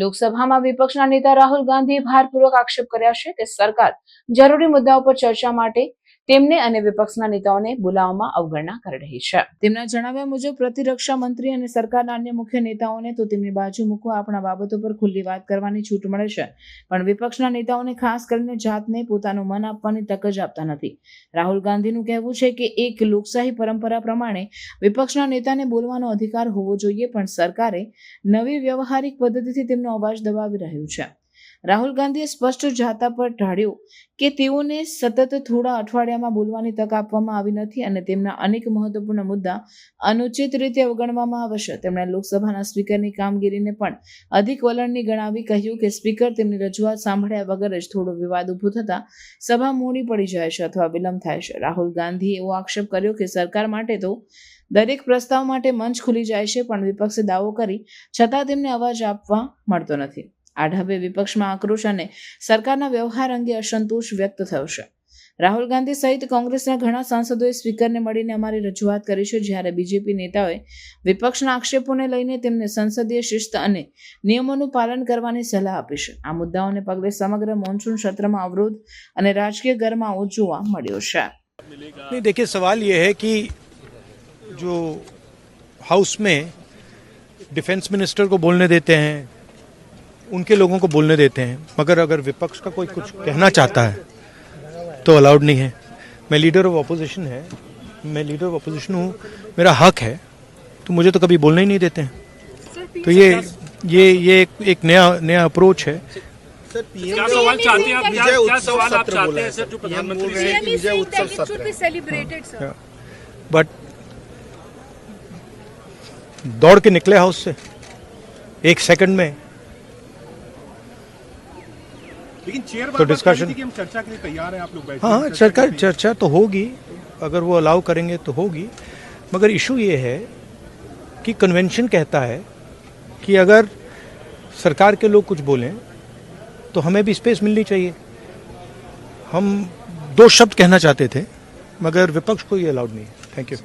લોકસભામાં વિપક્ષના નેતા રાહુલ ગાંધીએ ભારપૂર્વક આક્ષેપ કર્યા છે કે સરકાર જરૂરી મુદ્દાઓ પર ચર્ચા માટે તેમને અને વિપક્ષના નેતાઓને બોલાવવામાં અવગણના કરી રહી છે. તેમના જણાવ્યા મુજબ પ્રતિરક્ષા મંત્રી અને સરકારના અન્ય મુખ્ય નેતાઓને તો તેમની બાજુ મૂકવા આપણા બાબતો પર ખુલ્લી વાત કરવાની છૂટ મળે છે, પણ વિપક્ષના નેતાઓને ખાસ કરીને જાતને પોતાનું મન આપવાની તક જ આપતા નથી. રાહુલ ગાંધીનું કહેવું છે કે એક લોકશાહી પરંપરા પ્રમાણે વિપક્ષના નેતાને બોલવાનો અધિકાર હોવો જોઈએ, પણ સરકારે નવી વ્યવહારિક પદ્ધતિથી તેમનો અવાજ દબાવી રહ્યું છે. રાહુલ ગાંધીએ સ્પષ્ટ જાતા પર ઢાળ્યું કે તેઓને સતત થોડા અઠવાડિયામાં બોલવાની તક આપવામાં આવી નથી અને તેમના અનેક મહત્વપૂર્ણ મુદ્દા અનુચિત રીતે અવગણવામાં આવશે. તેમણે લોકસભાના સ્પીકરની કામગીરીને પણ અધિક વલણની ગણાવી કહ્યું કે સ્પીકર તેમની રજૂઆત સાંભળ્યા વગર જ થોડો વિવાદ ઊભો થતા સભા મોડી પડી જાય છે અથવા વિલંબ થાય છે. રાહુલ ગાંધીએ એવો આક્ષેપ કર્યો કે સરકાર માટે તો દરેક પ્રસ્તાવ માટે મંચ ખુલી જાય છે, પણ વિપક્ષે દાવો કરી છતાં તેમને અવાજ આપવા મળતો નથી. આ ઢબે વિપક્ષમાં આક્રોશ અને સરકારના વ્યવહાર અંગે અસંતોષ વ્યક્ત થયો છે. રાહુલ ગાંધી સહિત કોંગ્રેસના ઘણા સાંસદોએ સ્પીકરને મળીને અમારી રજૂઆત કરી છે, જ્યારે બીજેપી નેતાઓએ વિપક્ષના આક્ષેપોને લઈને તેમને સંસદીય શિસ્ત અને નિયમોનું પાલન કરવાની સલાહ આપી છે. આ મુદ્દાઓને પગલે સમગ્ર મોન્સૂન સત્રમાં અવરોધ અને રાજકીય ગરમાવો જોવા મળ્યો છે. नहीं, देखिए सवाल ये है कि जो हाउस में डिफेंस मिनिस्टर को बोलने देते हैं, उनके लोगों को बोलने देते हैं, मगर अगर विपक्ष का कोई कुछ कहना चाहता है तो अलाउड नहीं है. मैं लीडर ऑफ ऑपोजिशन हूँ, मेरा हक है, तो मुझे तो कभी बोलने ही नहीं देते हैं. तो ये एक नया अप्रोच है. सर, क्या सवाल चाहते हैं आप? क्या सवाल आप चाहते हैं सर? जो प्रधानमंत्री से विजय उत्सव सत्र सेलिब्रेटेड सर, बट दौड़ के निकले हाउस से एक सेकंड में. लेकिन चेयर तो डिस्कशन कि हम चर्चा के लिए तैयार हैं, आप लोग बैठे. हाँ, चर्चा तो होगी, अगर वो अलाउ करेंगे तो होगी, मगर इशू ये है कि कन्वेंशन कहता है कि अगर सरकार के लोग कुछ बोलें तो हमें भी स्पेस मिलनी चाहिए. हम 2 शब्द कहना चाहते थे, मगर विपक्ष को ये अलाउड नहीं है. Thank you.